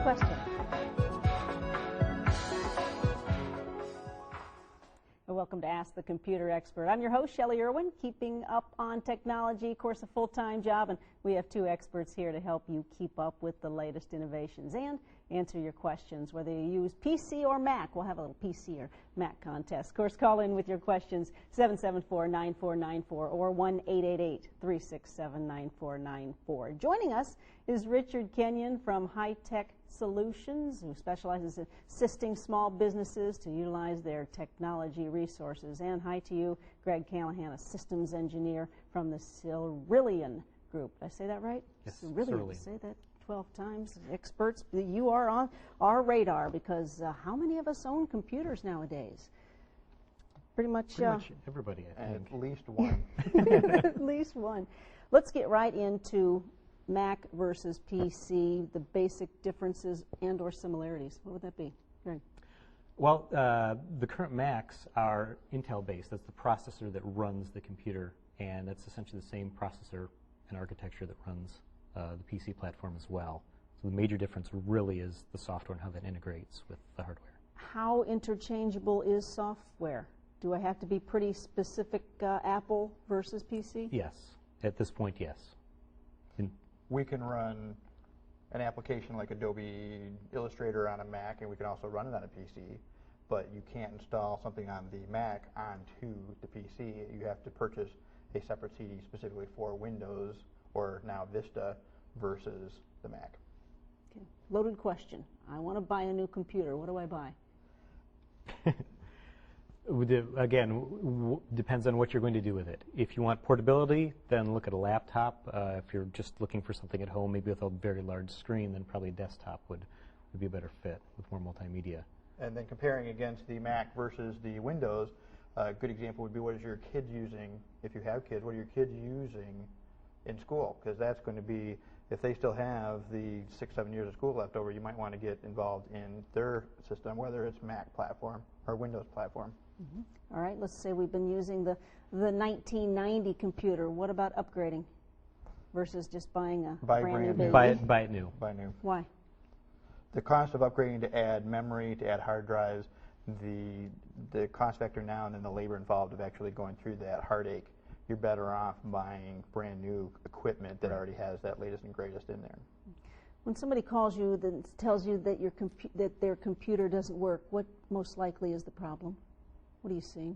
question. Welcome to Ask the Computer Expert. I'm your host, Shelley Irwin, keeping up on technology, of course, a full-time job, and we have two experts here to help you keep up with the latest innovations and answer your questions, whether you use PC or Mac. We'll have a little PC or Mac contest. Of course, call in with your questions, 774-9494 or 1-888-367-9494. Joining us is Richard Kenyon from High Tech Solutions, who specializes in assisting small businesses to utilize their technology resources. And hi to you, Greg Callahan, a systems engineer from the Cerillion Group. Did I say that right? Yes, Cerillion. Say that 12 times. Experts, you are on our radar because how many of us own computers nowadays? Pretty much everybody, I think. At least one. At least one. Let's get right into Mac versus PC, the basic differences and or similarities. What would that be? Greg? Well, the current Macs are Intel-based. That's the processor that runs the computer, and that's essentially the same processor and architecture that runs the PC platform as well. So the major difference really is the software and how that integrates with the hardware. How interchangeable is software? Do I have to be pretty specific Apple versus PC? Yes. At this point, yes. We can run an application like Adobe Illustrator on a Mac, and we can also run it on a PC, but you can't install something on the Mac onto the PC. You have to purchase a separate CD specifically for Windows or now Vista versus the Mac. Okay. Loaded question. I want to buy a new computer. What do I buy? Again, depends on what you're going to do with it. If you want portability, then look at a laptop. If you're just looking for something at home, maybe with a very large screen, then probably a desktop would be a better fit with more multimedia. And then comparing against the Mac versus the Windows, a good example would be what is your kids using, if you have kids, what are your kids using in school? Because that's going to be, if they still have the 6-7 years of school left over, you might want to get involved in their system, whether it's Mac platform or Windows platform. Mm-hmm. All right, let's say we've been using the 1990 computer. What about upgrading versus just buying a brand new baby? Buy it new. Buy new. Why? The cost of upgrading to add memory, to add hard drives, the cost factor now and then the labor involved of actually going through that heartache, you're better off buying brand new equipment that already has that latest and greatest in there. When somebody calls you and tells you that that their computer doesn't work, what most likely is the problem? What are you seeing?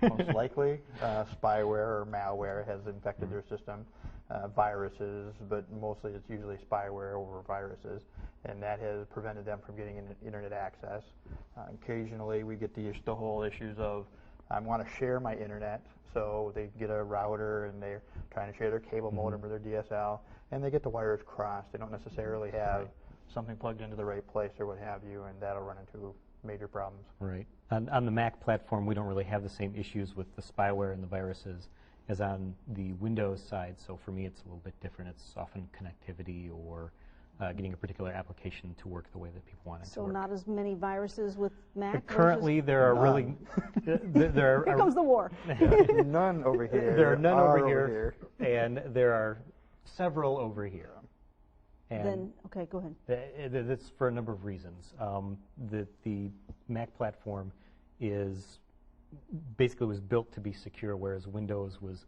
Most likely, spyware or malware has infected their system, viruses, but mostly it's usually spyware over viruses, and that has prevented them from getting internet access. Occasionally, we get the whole issues of, I want to share my internet, so they get a router and they're trying to share their cable modem or their DSL, and they get the wires crossed. They don't necessarily have something plugged into the right place or what have you, and that'll run into major problems. Right. On the Mac platform, we don't really have the same issues with the spyware and the viruses as on the Windows side. So for me, it's a little bit different. It's often connectivity or getting a particular application to work the way that people want it to work. So not as many viruses with Mac? Currently, there are really... Here comes the war. None over here. There are none over here, and there are several over here. And then, okay, go ahead. That's for a number of reasons. The Mac platform was built to be secure, whereas Windows was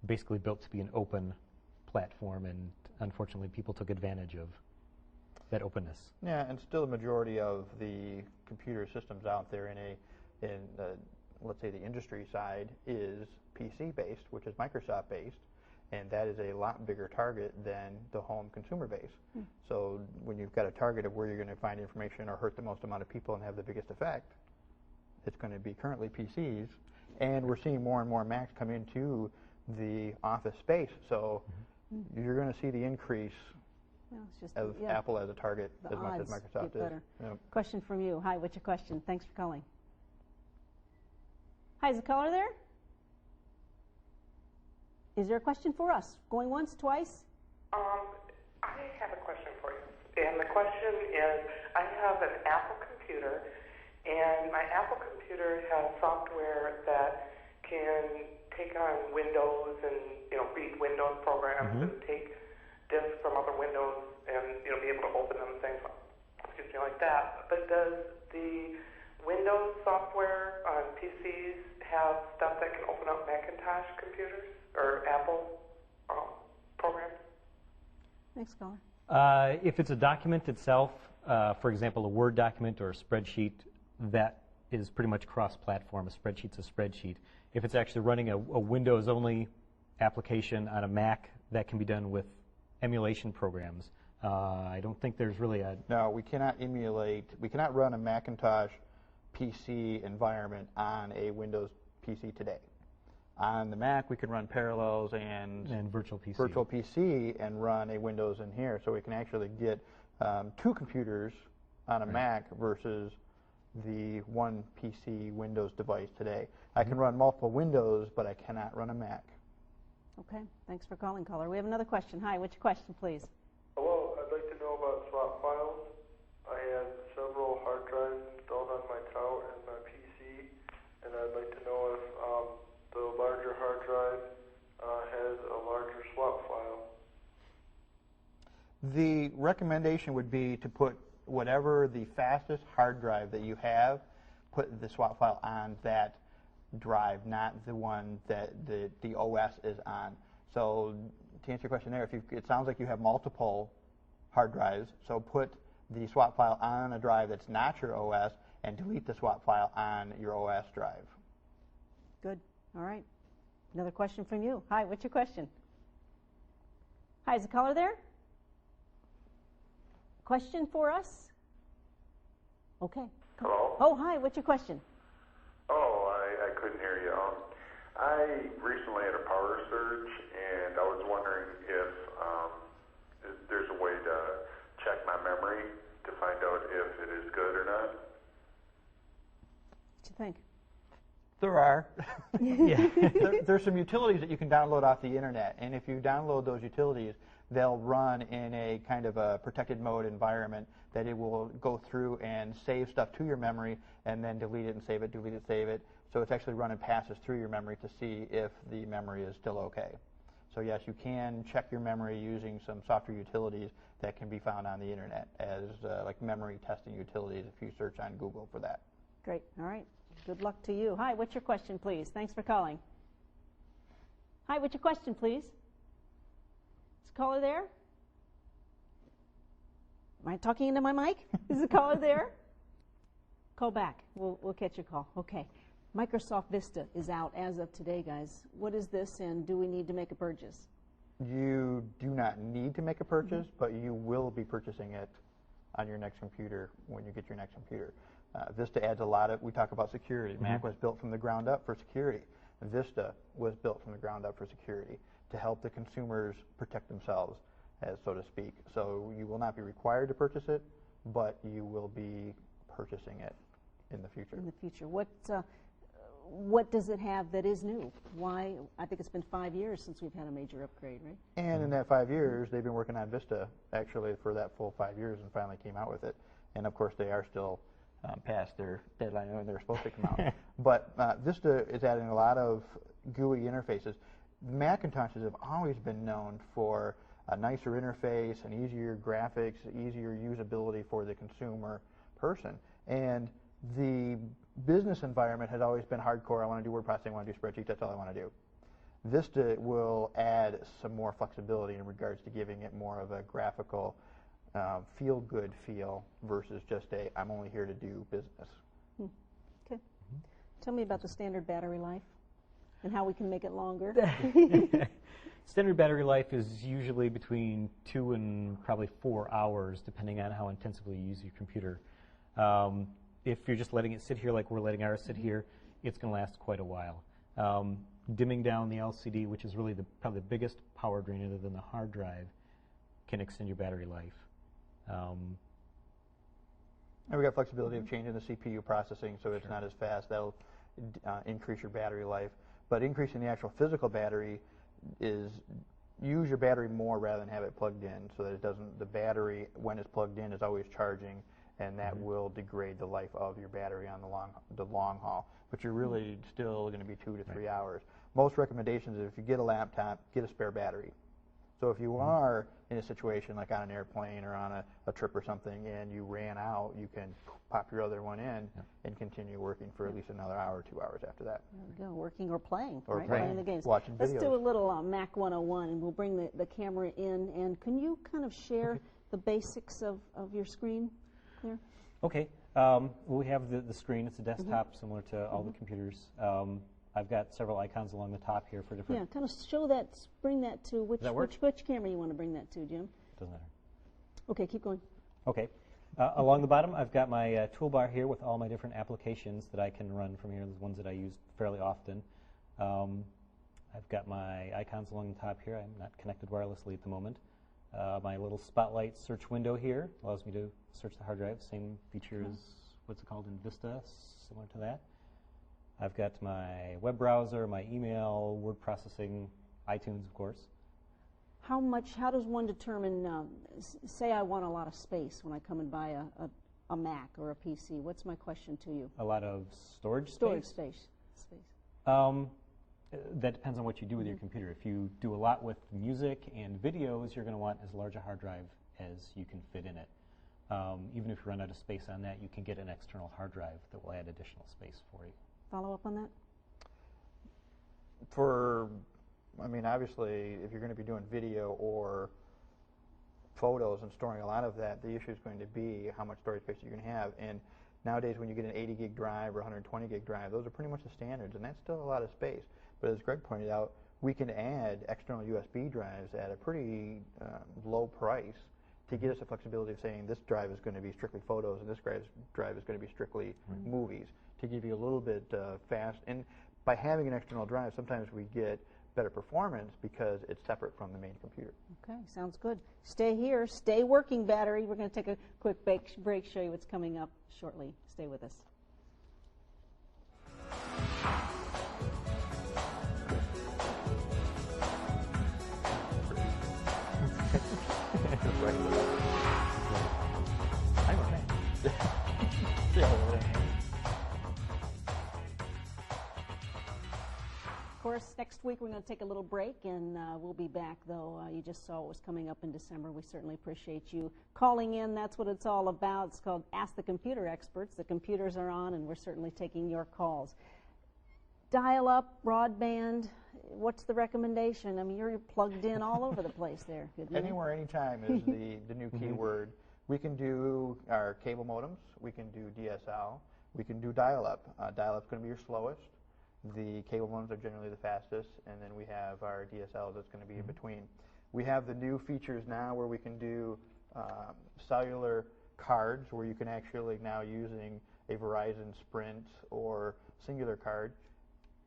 basically built to be an open platform, and unfortunately people took advantage of that openness. Yeah, and still the majority of the computer systems out there in let's say the industry side is PC-based, which is Microsoft-based, and that is a lot bigger target than the home consumer base. So when you've got a target of where you're going to find information or hurt the most amount of people and have the biggest effect, it's going to be currently PCs, and we're seeing more and more Macs come into the office space. So you're going to see the increase of Apple as a target as much as Microsoft is. Yep. Question from you. Hi, what's your question? Thanks for calling. Hi, is the caller there? Is there a question for us? Going once, twice? I have a question for you. And the question is, I have an Apple computer, and my Apple computer has software that can take on Windows and, read Windows programs and take disks from other Windows and, be able to open them and things. anything like that. But does the Windows software on PCs have stuff that can open up Macintosh computers or Apple programs? Next caller. If it's a document itself, for example, a Word document or a spreadsheet, that is pretty much cross-platform. A spreadsheet's a spreadsheet. If it's actually running a Windows-only application on a Mac, that can be done with emulation programs. I don't think there's really a... No, we cannot run a Macintosh PC environment on a Windows PC today. On the Mac, we can run Parallels and Virtual PC. Virtual PC and run a Windows in here. So we can actually get two computers on a Mac versus the one PC Windows device today. I can run multiple Windows, but I cannot run a Mac. Okay, thanks for calling, caller. We have another question. Hi, what's your question, please? Hello, I'd like to know about swap files. I have several hard drives installed on my tower and my PC, and I'd like to know if the larger hard drive has a larger swap file. The recommendation would be to put whatever the fastest hard drive that you have, put the swap file on that drive, not the one that the OS is on. So to answer your question there, it sounds like you have multiple hard drives, so put the swap file on a drive that's not your OS and delete the swap file on your OS drive. Good. All right. Another question from you. Hi, what's your question? Hi, is the caller there? Question for us? Okay. Hello? Oh, hi, what's your question? Oh, I couldn't hear you. I recently had a power surge, and I was wondering if there's a way to check my memory to find out if it is good or not. What do you think? There are. There's some utilities that you can download off the internet, and if you download those utilities, they'll run in a kind of a protected mode environment that it will go through and save stuff to your memory and then delete it and save it, delete it, save it. So it's actually running passes through your memory to see if the memory is still okay. So yes, you can check your memory using some software utilities that can be found on the internet as like memory testing utilities if you search on Google for that. Great. All right. Good luck to you. Hi, what's your question, please? Thanks for calling. Hi, what's your question, please? Is the caller there? Am I talking into my mic? Is the caller there? Call back. We'll catch your call. Okay. Microsoft Vista is out as of today, guys. What is this, and do we need to make a purchase? You do not need to make a purchase, but you will be purchasing it on your next computer when you get your next computer. Vista adds a lot of, we talk about security. Mac was built from the ground up for security. Vista was built from the ground up for security to help the consumers protect themselves, as so to speak. So you will not be required to purchase it, but you will be purchasing it in the future. In the future. What does it have that is new? Why? I think it's been 5 years since we've had a major upgrade, right? And in that 5 years, they've been working on Vista actually for that full 5 years and finally came out with it. And of course, they are still past their deadline when they're supposed to come out. But Vista is adding a lot of GUI interfaces. Macintoshes have always been known for a nicer interface, and easier graphics, easier usability for the consumer person. And the business environment has always been hardcore. I want to do word processing, I want to do spreadsheets, that's all I want to do. Vista will add some more flexibility in regards to giving it more of a graphical, feel-good feel versus just a, I'm only here to do business. Okay. Tell me about the standard battery life and how we can make it longer. Standard battery life is usually between 2 and probably 4 hours, depending on how intensively you use your computer. If you're just letting it sit here like we're letting ours sit here, it's going to last quite a while. Dimming down the LCD, which is really probably the biggest power drain other than the hard drive, can extend your battery life. And we got flexibility of changing the CPU processing so it's not as fast. That'll increase your battery life. But increasing the actual physical battery is use your battery more rather than have it plugged in, so that it doesn't. The battery, when it's plugged in, is always charging, and that will degrade the life of your battery on the long haul. But you're really still going to be 2 to 3 hours. Most recommendations is if you get a laptop, get a spare battery. So if you are in a situation like on an airplane or on a trip or something and you ran out, you can pop your other one in and continue working for at least another hour or 2 hours after that. There we go, working or playing, Or right? playing, the games. watching Let's videos. do a little Mac 101, and we'll bring the camera in. And can you kind of share the basics of your screen, Claire? Okay. We have the screen. It's a desktop similar to all the computers. I've got several icons along the top here for different... Yeah, kind of show that, bring that to which camera you want to bring that to, Jim? Doesn't matter. Okay, keep going. Okay. Along the bottom, I've got my toolbar here with all my different applications that I can run from here, the ones that I use fairly often. I've got my icons along the top here. I'm not connected wirelessly at the moment. My little spotlight search window here allows me to search the hard drive. Same feature as what's it called in Vista, similar to that. I've got my web browser, my email, word processing, iTunes, of course. How does one determine, say I want a lot of space when I come and buy a Mac or a PC? What's my question to you? A lot of storage space. That depends on what you do with your computer. If you do a lot with music and videos, you're going to want as large a hard drive as you can fit in it. Even if you run out of space on that, you can get an external hard drive that will add additional space for you. Follow up on that? Obviously, if you're going to be doing video or photos and storing a lot of that, the issue is going to be how much storage space you're going to have. And nowadays, when you get an 80 gig drive or 120 gig drive, those are pretty much the standards, and that's still a lot of space. But as Greg pointed out, we can add external USB drives at a pretty low price to get us the flexibility of saying this drive is going to be strictly photos and this drive is going to be strictly movies, to give you a little bit fast. And by having an external drive, sometimes we get better performance because it's separate from the main computer. Okay, sounds good. Stay here. Stay working, battery. We're going to take a quick break, show you what's coming up shortly. Stay with us. Of course, next week we're going to take a little break, and we'll be back, though. You just saw what was coming up in December. We certainly appreciate you calling in. That's what it's all about. It's called Ask the Computer Experts. The computers are on, and we're certainly taking your calls. Dial-up, broadband, what's the recommendation? I mean, you're plugged in all over the place there. Anywhere, anytime is the new keyword. We can do our cable modems. We can do DSL. We can do dial-up. Dial-up's going to be your slowest. The cable modems are generally the fastest, and then we have our DSLs that's going to be in between. We have the new features now where we can do cellular cards, where you can actually now using a Verizon, Sprint, or Singular card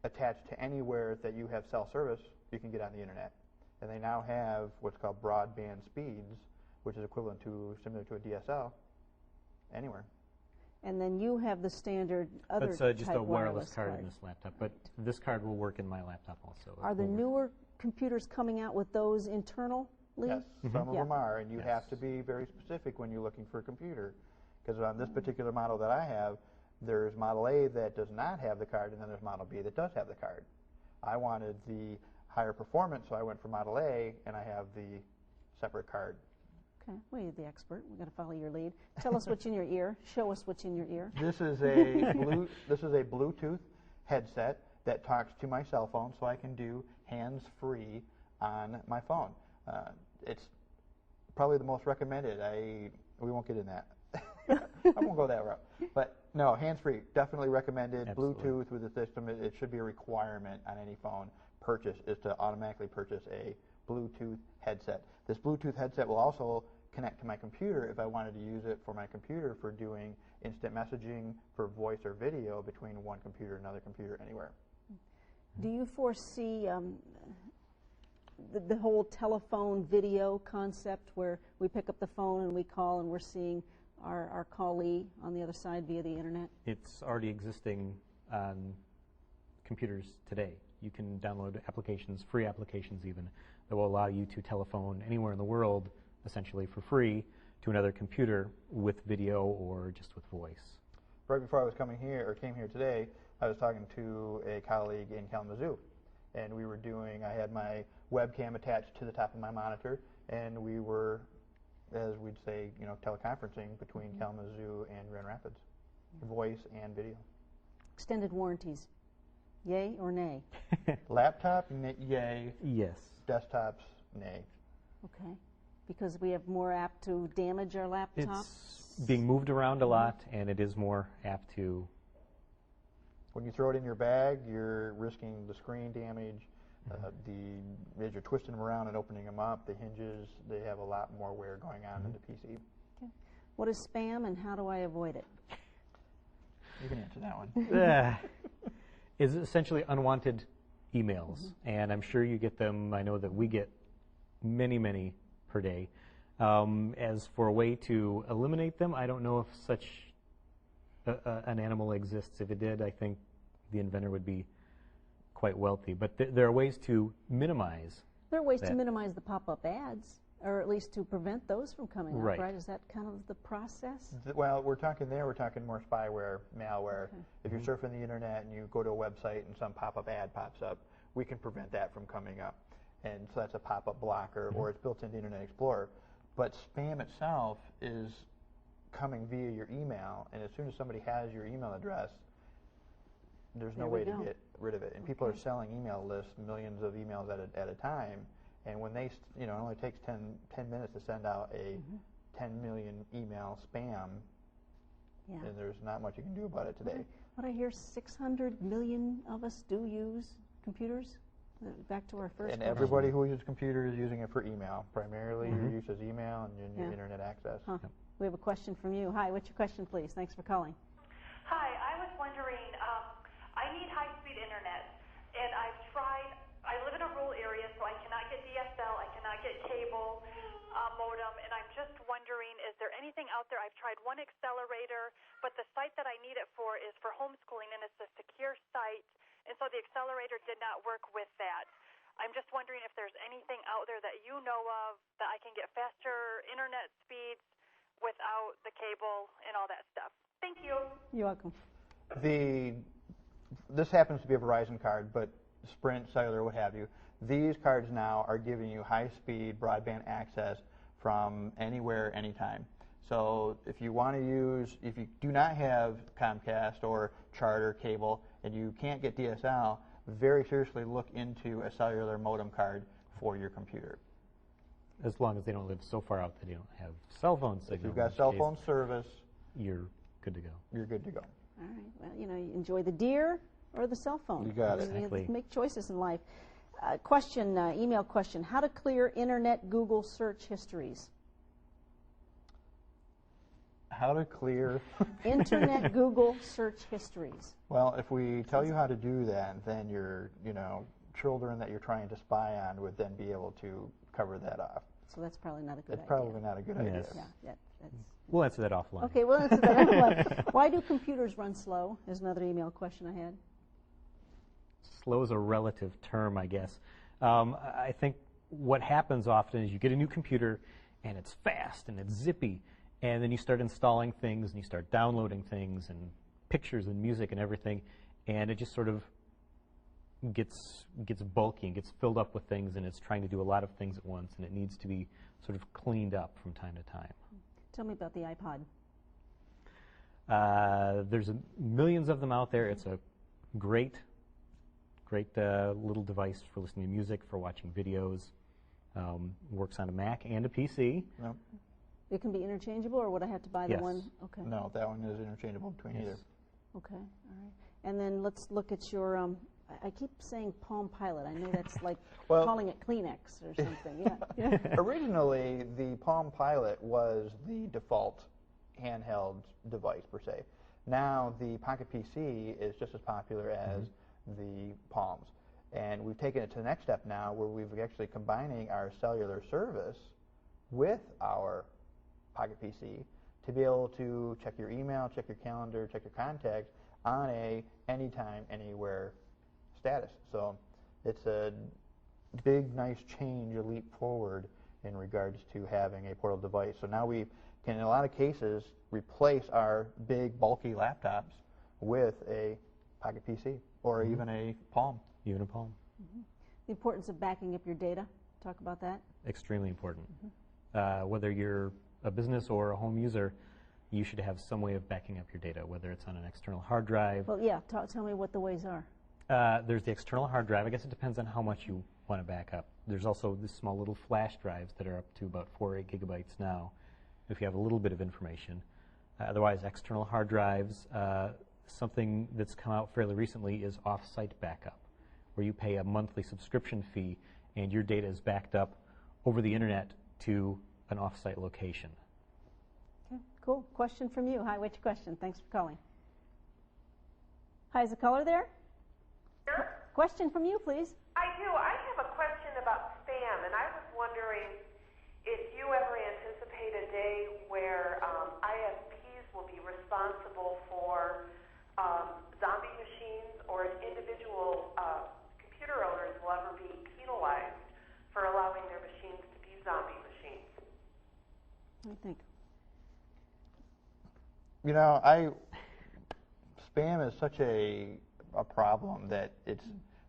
attached to anywhere that you have cell service, you can get on the internet. And they now have what's called broadband speeds, which is equivalent to, similar to a DSL, anywhere. And then you have the standard other That's just a wireless card in this laptop, but this card will work in my laptop also. Are the newer computers coming out with those internally? Yes, some of them are, and you have to be very specific when you're looking for a computer. Because on this particular model that I have, there's Model A that does not have the card, and then there's Model B that does have the card. I wanted the higher performance, so I went for Model A, and I have the separate card. Okay, well, you're the expert. We've got to follow your lead. Tell us what's in your ear. Show us what's in your ear. This is a Bluetooth headset that talks to my cell phone, so I can do hands-free on my phone. It's probably the most recommended. We won't get in that. I won't go that route. But no, hands-free, definitely recommended. Absolutely. Bluetooth with the system, it should be a requirement on any phone purchase, is to automatically purchase a Bluetooth headset. This Bluetooth headset will also connect to my computer if I wanted to use it for my computer for doing instant messaging for voice or video between one computer and another computer anywhere. Do you foresee the whole telephone video concept where we pick up the phone and we call and we're seeing our callee on the other side via the internet? It's already existing on computers today. You can download applications, free applications even, that will allow you to telephone anywhere in the world, essentially for free, to another computer with video or just with voice. Right before I was came here today, I was talking to a colleague in Kalamazoo, and we were doing, I had my webcam attached to the top of my monitor, and we were, as we'd say, teleconferencing between Kalamazoo and Grand Rapids, voice and video. Extended warranties, yay or nay? Laptop, yay. Yes. Desktops, nay. Okay, because we have more apt to damage our laptops? It's being moved around a lot, and it is more apt to... When you throw it in your bag, you're risking the screen damage. As you're twisting them around and opening them up, the hinges, they have a lot more wear going on in the PC. Okay. What is spam and how do I avoid it? You can answer that one. Is essentially unwanted emails, and I'm sure you get them. I know that we get many, many per day. As for a way to eliminate them, I don't know if such an animal exists. If it did, I think the inventor would be quite wealthy. But there are ways to minimize. There are ways to minimize the pop-up ads, or at least to prevent those from coming up, right? Is that kind of the process? Well, we're talking more spyware, malware. Okay. If you're surfing the internet and you go to a website and some pop-up ad pops up, we can prevent that from coming up. And so that's a pop-up blocker, or it's built into Internet Explorer. But spam itself is coming via your email, and as soon as somebody has your email address, there's no way to get rid of it. And people are selling email lists, millions of emails at a time, and when they, it only takes 10 minutes to send out a 10 million email spam, and there's not much you can do about it today. What I hear, 600 million of us do use computers? Back to our first And question. everybody who uses computers is using it for email. Primarily, your use is email and your internet access. We have a question from you. Hi, what's your question, please? Thanks for calling. Hi, I was wondering, I need high-speed internet, and I've tried, I live in a rural area, so I cannot get DSL, I cannot get cable modem, and I'm just wondering, is there anything out there? I've tried one accelerator, but the site that I need it for is for homeschooling, and it's a secure site, and so the accelerator did not work with that. I'm just wondering if there's anything out there that you know of that I can get faster internet speeds without the cable and all that stuff. Thank you. You're welcome. This happens to be a Verizon card, but Sprint, Cellular, what have you. These cards now are giving you high-speed broadband access from anywhere, anytime. So if you want to use, if you do not have Comcast or Charter cable and you can't get DSL, very seriously look into a cellular modem card for your computer. As long as they don't live so far out that you don't have cell phone signal. If you've got cell phone service, you're good to go. You're good to go. All right. Well, you enjoy the deer or the cell phone. You got it. You have Exactly. to make choices in life. Question, email question. How to clear Internet Google search histories? How to clear Internet Google search histories. Well, if we tell you how to do that, then your children that you're trying to spy on would then be able to cover that off. So that's probably not a good idea. It's probably not a good idea. Yes. Yeah, that's We'll answer that offline. okay, well, that's another. Why do computers run slow? Is another email question I had. Slow is a relative term, I guess. I think what happens often is you get a new computer, and it's fast, and it's zippy, and then you start installing things, and you start downloading things, and pictures and music and everything, and it just sort of gets bulky and gets filled up with things, and it's trying to do a lot of things at once, and it needs to be sort of cleaned up from time to time. Tell me about the iPod. There's millions of them out there. It's a great little device for listening to music, for watching videos. Works on a Mac and a PC. No. It can be interchangeable, or would I have to buy the one? Okay. No, that one is interchangeable between either. Okay. All right. And then let's look at your. I keep saying Palm Pilot. I know that's like calling it Kleenex or something. Yeah. Originally, the Palm Pilot was the default handheld device per se. Now the Pocket PC is just as popular as the Palms. And we've taken it to the next step now where we're actually combining our cellular service with our Pocket PC to be able to check your email, check your calendar, check your contacts on a anytime, anywhere status. So it's a big, nice change, a leap forward in regards to having a portable device. So now we can, in a lot of cases, replace our big, bulky laptops with a Pocket PC or even a Palm. Even a Palm. The importance of backing up your data. Talk about that. Extremely important. Whether you're a business or a home user, you should have some way of backing up your data, whether it's on an external hard drive. Well, yeah, tell me what the ways are. There's the external hard drive. I guess it depends on how much you want to back up. There's also the small little flash drives that are up to about 4 or 8 gigabytes now, if you have a little bit of information. Otherwise, external hard drives. Something that's come out fairly recently is off-site backup, where you pay a monthly subscription fee and your data is backed up over the internet to an off-site location. Okay, cool. Question from you. Hi, what's your question? Thanks for calling. Hi, is the caller there? Yeah. Question from you, please. I do. I have a question about spam, and I was wondering if you ever anticipate a day where ISPs will be responsible for zombie machines, or if individual computer owners will ever be penalized for allowing their machines to be zombie machines. What do you think? You know, spam is such a problem that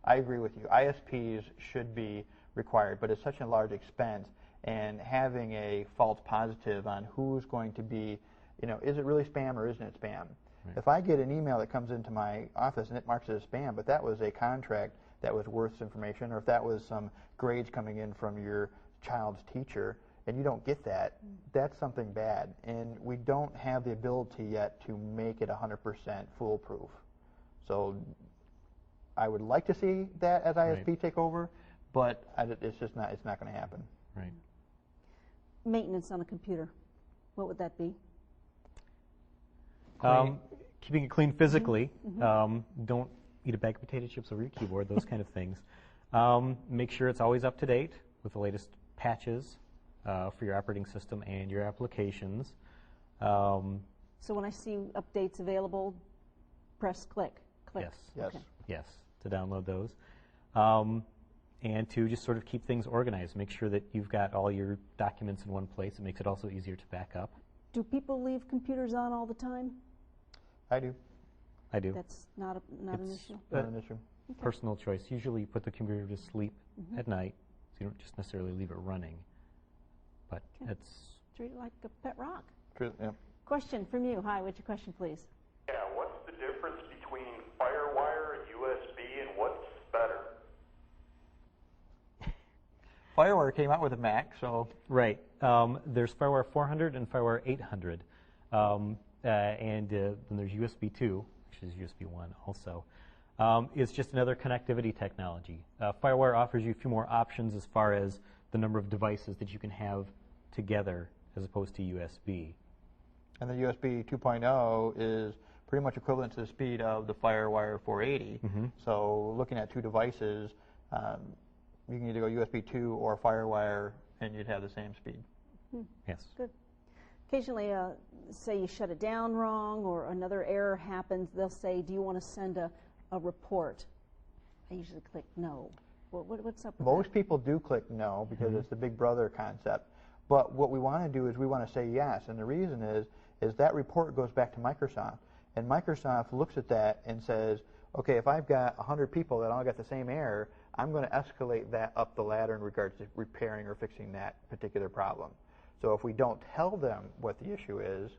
I agree with you. ISPs should be required, but it's such a large expense, and having a false positive on who's going to be, is it really spam or isn't it spam? Right. If I get an email that comes into my office and it marks it as spam, but that was a contract that was worth information, or if that was some grades coming in from your child's teacher, and you don't get that, that's something bad. And we don't have the ability yet to make it 100% foolproof. So I would like to see that as ISP take over, but it's just not. It's not going to happen. Right. Maintenance on a computer. What would that be? Keeping it clean physically. Don't eat a bag of potato chips over your keyboard. Those kind of things. Make sure it's always up to date with the latest patches for your operating system and your applications. So when I see updates available, press click. Yes. Yes. Okay. Yes, to download those. And to just sort of keep things organized. Make sure that you've got all your documents in one place. It makes it also easier to back up. Do people leave computers on all the time? I do. I do. That's not an issue? Not an issue. Okay. Personal choice. Usually you put the computer to sleep at night, so you don't just necessarily leave it running. But it's... Treat it like a pet rock. True, yeah. Question from you. Hi, what's your question, please? Yeah, what's the difference between FireWire and USB, and what's better? FireWire came out with a Mac, so... Right. There's FireWire 400 and FireWire 800. And then there's USB 2, which is USB 1 also. It's just another connectivity technology. FireWire offers you a few more options as far as the number of devices that you can have together as opposed to USB. And the USB 2.0 is pretty much equivalent to the speed of the FireWire 480. So looking at two devices, you can either go USB 2 or FireWire, and you'd have the same speed. Yes. Good. Occasionally, say you shut it down wrong or another error happens, they'll say, do you want to send a report? I usually click no. What's up with Most that? people do click no because it's the big brother concept. But what we want to do is we want to say yes. And the reason is that report goes back to Microsoft. And Microsoft looks at that and says, okay, if I've got 100 people that all got the same error, I'm going to escalate that up the ladder in regards to repairing or fixing that particular problem. So if we don't tell them what the issue is,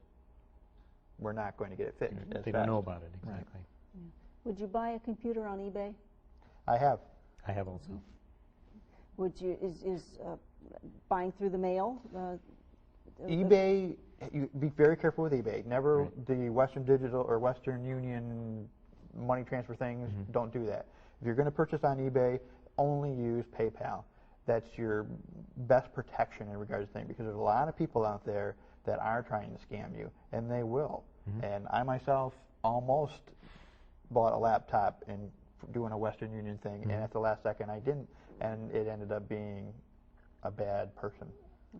we're not going to get it fixed. They don't know about it, exactly. Right. Yeah. Would you buy a computer on eBay? I have. I have also. Would you, is buying through the mail? eBay, you be very careful with eBay. Never the Western Digital or Western Union money transfer things, don't do that. If you're going to purchase on eBay, only use PayPal. That's your best protection in regards to things, because there's a lot of people out there that are trying to scam you, and they will. And I myself almost bought a laptop and doing a Western Union thing, and at the last second I didn't, and it ended up being a bad person.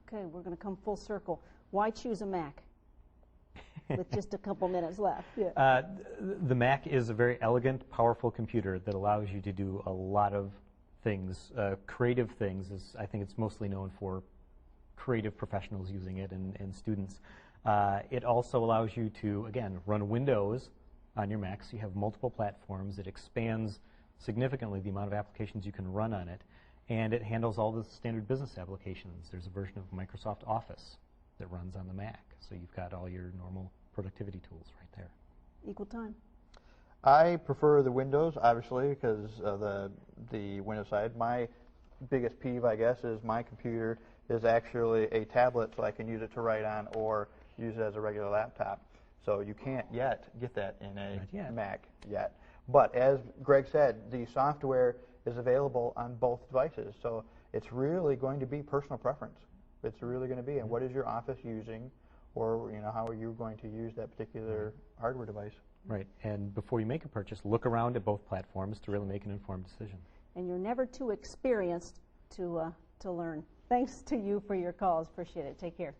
Okay, we're going to come full circle. Why choose a Mac with just a couple minutes left? Yeah. The Mac is a very elegant, powerful computer that allows you to do a lot of things, creative things. I think it's mostly known for creative professionals using it and students. It also allows you to, again, run Windows on your Mac, so you have multiple platforms. It expands significantly the amount of applications you can run on it, and it handles all the standard business applications. There's a version of Microsoft Office that runs on the Mac, so you've got all your normal productivity tools right there. Equal time. I prefer the Windows, obviously, because of the Windows side. My biggest peeve, I guess, is my computer is actually a tablet, so I can use it to write on or use it as a regular laptop. So you can't yet get that in a Mac yet. But as Greg said, the software is available on both devices. So it's really going to be personal preference. It's really going to be, and what is your office using, or how are you going to use that particular hardware device? Right, and before you make a purchase, look around at both platforms to really make an informed decision. And you're never too experienced to learn. Thanks to you for your calls. Appreciate it. Take care.